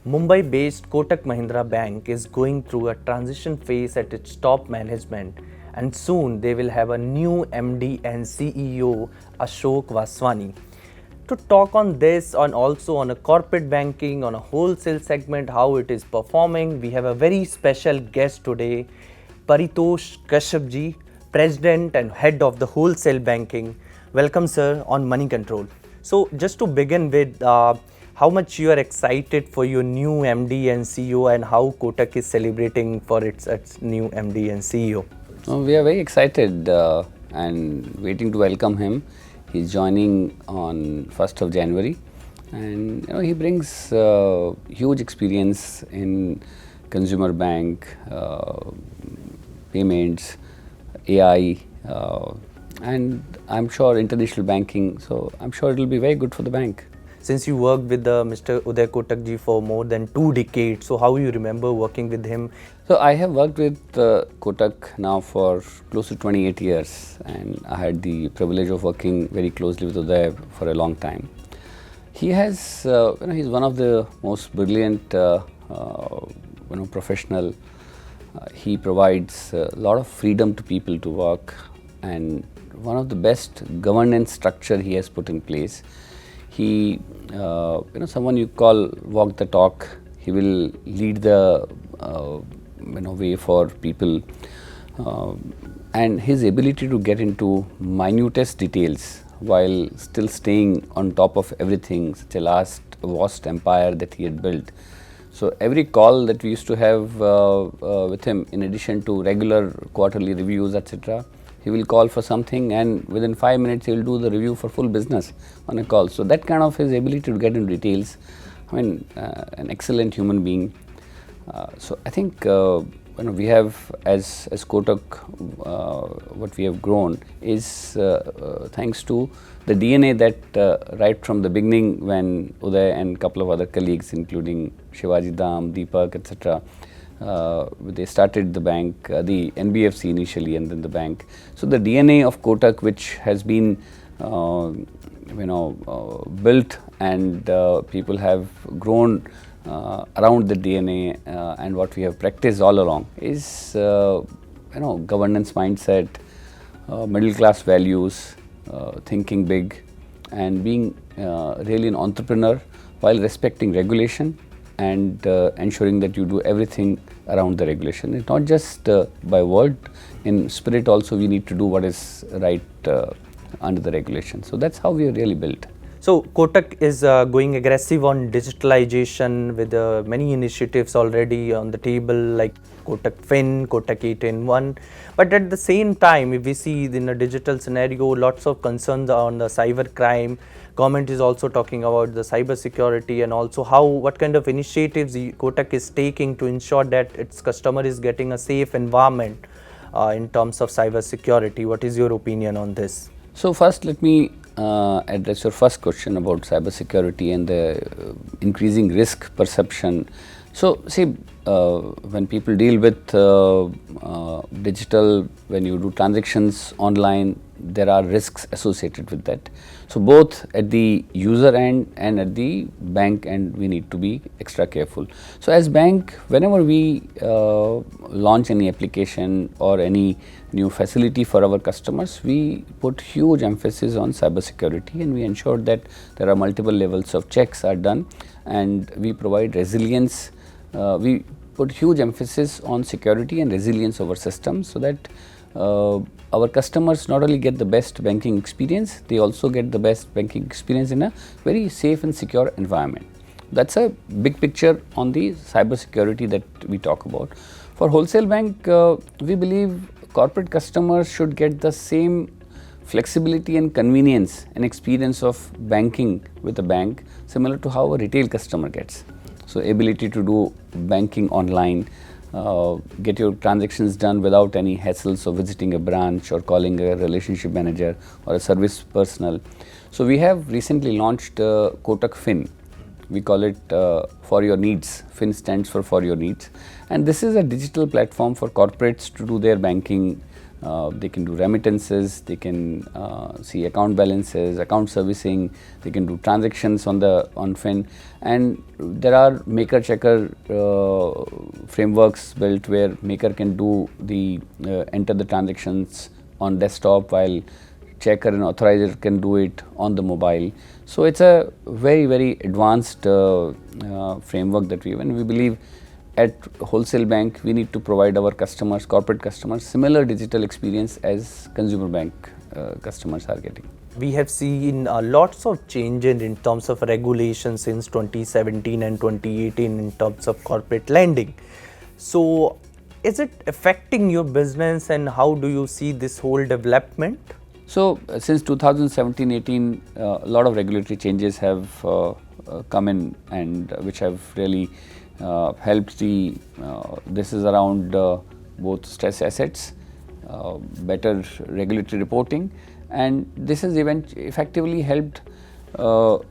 Mumbai-based Kotak Mahindra Bank is going through a transition phase at its top management, and soon they will have a new MD and CEO, Ashok Vaswani. To talk on this and also on a corporate banking, on a wholesale segment, how it is performing, we have a very special guest today, Paritosh Kashyap ji, President and Head of the Wholesale Banking. Welcome, sir, on Moneycontrol. So, just to begin with, how much you are excited for your new MD and CEO, and how Kotak is celebrating for its new MD and CEO? We are very excited and waiting to welcome him. He's joining on 1st of January, and he brings huge experience in consumer bank, payments, AI, and I'm sure international banking. So I'm sure it will be very good for the bank. Since you worked with Mr. Uday Kotak ji for more than 2 decades, so how you remember working with him? So I have worked with Kotak now for close to 28 years, and I had the privilege of working very closely with Uday for a long time. He has, he's one of the most brilliant, professional. He provides a lot of freedom to people to work, and one of the best governance structure he has put in place. He, someone you call walk the talk. He will lead the, way for people, and his ability to get into minutest details while still staying on top of everything, such a vast empire that he had built. So every call that we used to have with him, in addition to regular quarterly reviews, etc., he will call for something, and within 5 minutes he will do the review for full business on a call. So that kind of his ability to get into details, an excellent human being. So I think we have as Kotak, what we have grown is thanks to the DNA that right from the beginning, when Uday and a couple of other colleagues, including Shivaji Dam, Deepak, etc., they started the bank, the NBFC initially, and then the bank. So the DNA of Kotak, which has been built, and people have grown around the DNA, and what we have practiced all along is governance mindset, middle class values, thinking big, and being really an entrepreneur while respecting regulation and ensuring that you do everything around the regulation. It's not just by word, in spirit also we need to do what is right under the regulation. So that's how we are really built. So Kotak is going aggressive on digitalization with many initiatives already on the table, like Kotak Fin, Kotak 8-in-1. But at the same time, if we see in a digital scenario, lots of concerns on the cyber crime. Government is also talking about the cybersecurity, and also what kind of initiatives Kotak is taking to ensure that its customer is getting a safe environment in terms of cybersecurity. What is your opinion on this? So first, let me address your first question about cybersecurity and the increasing risk perception. So, see, when people deal with digital, when you do transactions online, there are risks associated with that. So, both at the user end and at the bank end, we need to be extra careful. So, as bank, whenever we launch any application or any new facility for our customers, we put huge emphasis on cybersecurity, and we ensure that there are multiple levels of checks are done, and we provide resilience. We put huge emphasis on security and resilience of our systems, so that our customers not only get the best banking experience, they also get the best banking experience in a very safe and secure environment. That's a big picture on the cybersecurity that we talk about. For wholesale bank, we believe corporate customers should get the same flexibility and convenience and experience of banking with a bank, similar to how a retail customer gets. So ability to do banking online, get your transactions done without any hassles of visiting a branch or calling a relationship manager or a service personnel. So we have recently launched Kotak Fin. We call it For Your Needs. Fin stands for your needs. And this is a digital platform for corporates to do their banking They can do remittances, they can see account balances, account servicing, they can do transactions on Fin, and there are maker checker frameworks built where maker can do the enter the transactions on desktop while checker and authorizer can do it on the mobile. So it's a very advanced framework that we believe at Wholesale Bank we need to provide our customers, corporate customers, similar digital experience as consumer bank customers are getting. We have seen lots of change in terms of regulation since 2017 and 2018 in terms of corporate lending. So is it affecting your business, and how do you see this whole development? So since 2017-18, a lot of regulatory changes have come in, and which have really helped the this is around both stress assets, better regulatory reporting, and this has effectively helped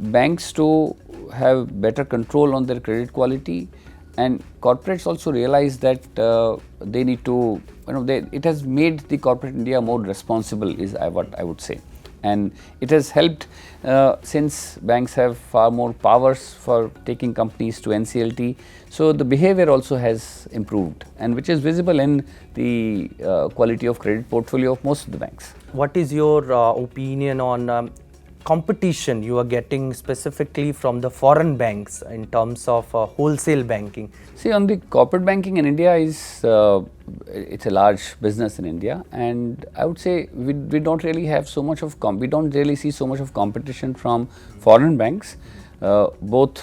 banks to have better control on their credit quality, and corporates also realize that they need to, it has made the corporate India more responsible is what I would say, and it has helped since banks have far more powers for taking companies to NCLT, so the behavior also has improved, and which is visible in the quality of credit portfolio of most of the banks. What is your opinion on competition you are getting specifically from the foreign banks in terms of wholesale banking? See, on the corporate banking in India is it's a large business in India, and I would say we don't really have so much of we don't really see so much of competition from foreign banks. Both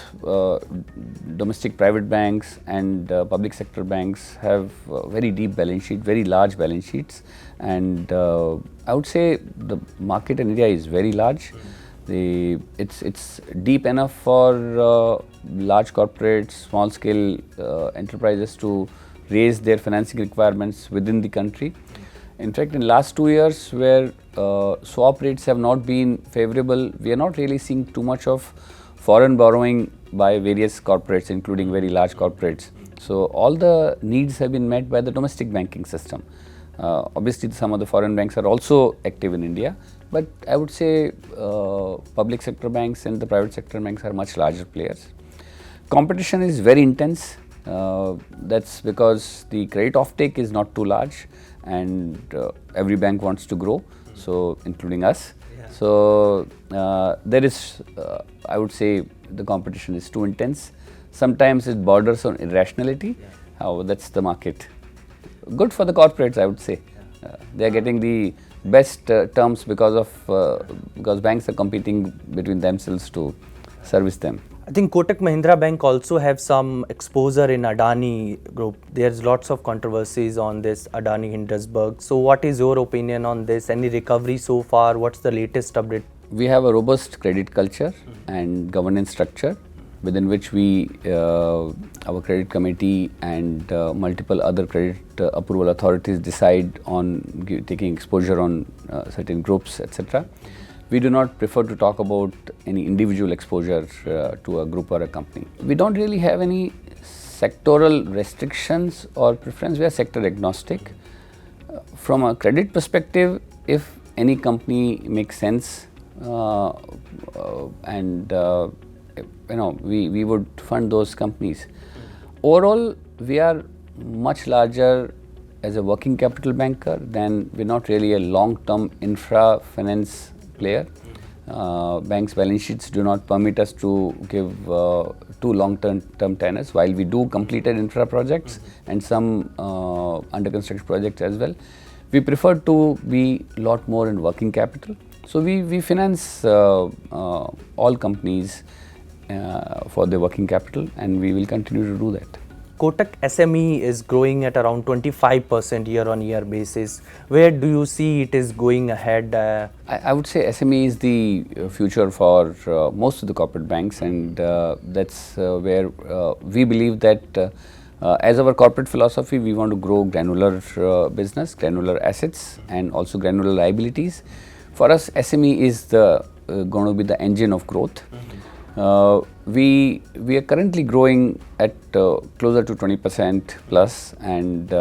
domestic private banks and public sector banks have very deep balance sheet, very large balance sheets, and I would say the market in India is very large. It's deep enough for large corporates, small scale enterprises to raise their financing requirements within the country. In fact, in last 2 years where swap rates have not been favorable, we are not really seeing too much of foreign borrowing by various corporates, including very large corporates. So all the needs have been met by the domestic banking system. Obviously, some of the foreign banks are also active in India, but I would say public sector banks and the private sector banks are much larger players. Competition is very intense. That's because the credit offtake is not too large, and every bank wants to grow, so including us. So there is, I would say, the competition is too intense. Sometimes it borders on irrationality. However, that's the market. Good for the corporates, I would say. They are getting the best terms because banks are competing between themselves to service them. I think Kotak Mahindra Bank also have some exposure in Adani Group. There's lots of controversies on this Adani Hindenburg. So what is your opinion on this? Any recovery so far? What's the latest update? We have a robust credit culture and governance structure within which our credit committee and multiple other credit approval authorities decide on taking exposure on certain groups, etc. We do not prefer to talk about any individual exposure to a group or a company. We don't really have any sectoral restrictions or preference. We are sector agnostic. From a credit perspective, if any company makes sense and we would fund those companies. Overall, we are much larger as a working capital banker than we're not really a long-term infra finance player. Banks' balance sheets do not permit us to give too long-term tenors, while we do completed infra projects and some under construction projects as well. We prefer to be a lot more in working capital. So we finance all companies for their working capital, and we will continue to do that. Kotak SME is growing at around 25% year-on-year basis. Where do you see it is going ahead? I would say SME is the future for most of the corporate banks, and that's where we believe that as our corporate philosophy, we want to grow granular business, granular assets, and also granular liabilities. For us, SME is going to be the engine of growth. We are currently growing at closer to 20% plus, and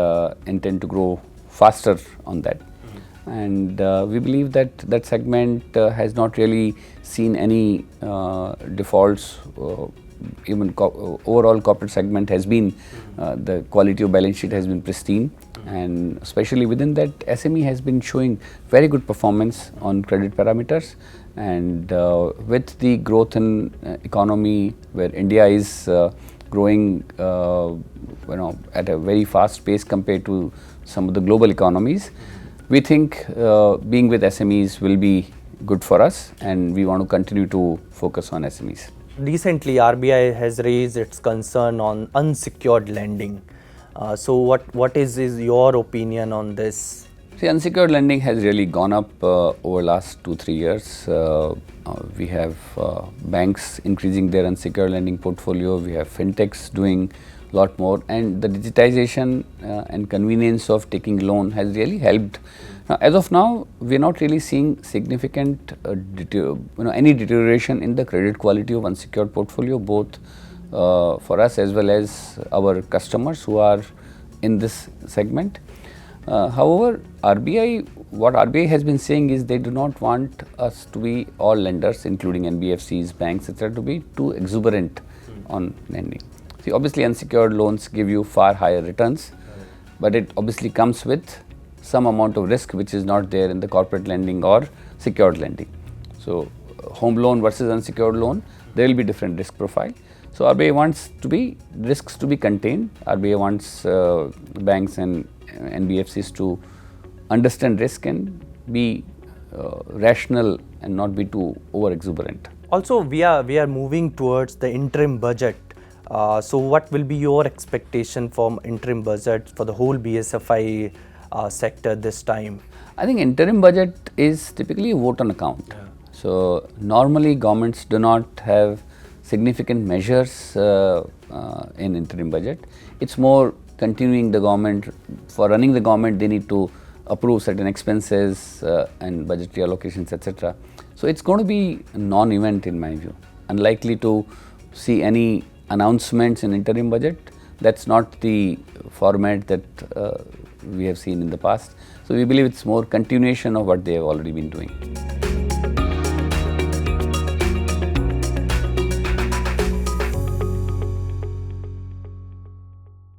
intend to grow faster on that. and we believe that that segment has not really seen any defaults. Even overall corporate segment has been, the quality of balance sheet has been pristine, and especially within that SME has been showing very good performance on credit parameters. And with the growth in economy, where India is growing at a very fast pace compared to some of the global economies, we think being with SMEs will be good for us, and we want to continue to focus on SMEs. Recently, RBI has raised its concern on unsecured lending. So what is your opinion on this? See, unsecured lending has really gone up over last 2-3 years. We have banks increasing their unsecured lending portfolio. We have fintechs doing a lot more, and the digitization and convenience of taking loan has really helped. Now, as of now, we are not really seeing significant any deterioration in the credit quality of unsecured portfolio, both for us as well as our customers who are in this segment. However, what RBI has been saying is they do not want us to be, all lenders including NBFCs, banks, etc., to be too exuberant on lending. See, obviously unsecured loans give you far higher returns, but it obviously comes with some amount of risk which is not there in the corporate lending or secured lending. So, home loan versus unsecured loan, there will be different risk profile. So, RBI wants risks to be contained. RBI wants banks and NBFCs to understand risk and be rational and not be too over exuberant. Also, we are moving towards the interim budget. So what will be your expectation from interim budget for the whole BSFI sector this time? I think interim budget is typically a vote on account. Yeah. So normally governments do not have significant measures in interim budget. It's more continuing the government. For running the government, they need to approve certain expenses and budgetary allocations, etc. So it's going to be a non-event in my view. Unlikely to see any announcements in interim budget. That's not the format that we have seen in the past. So we believe it's more continuation of what they have already been doing.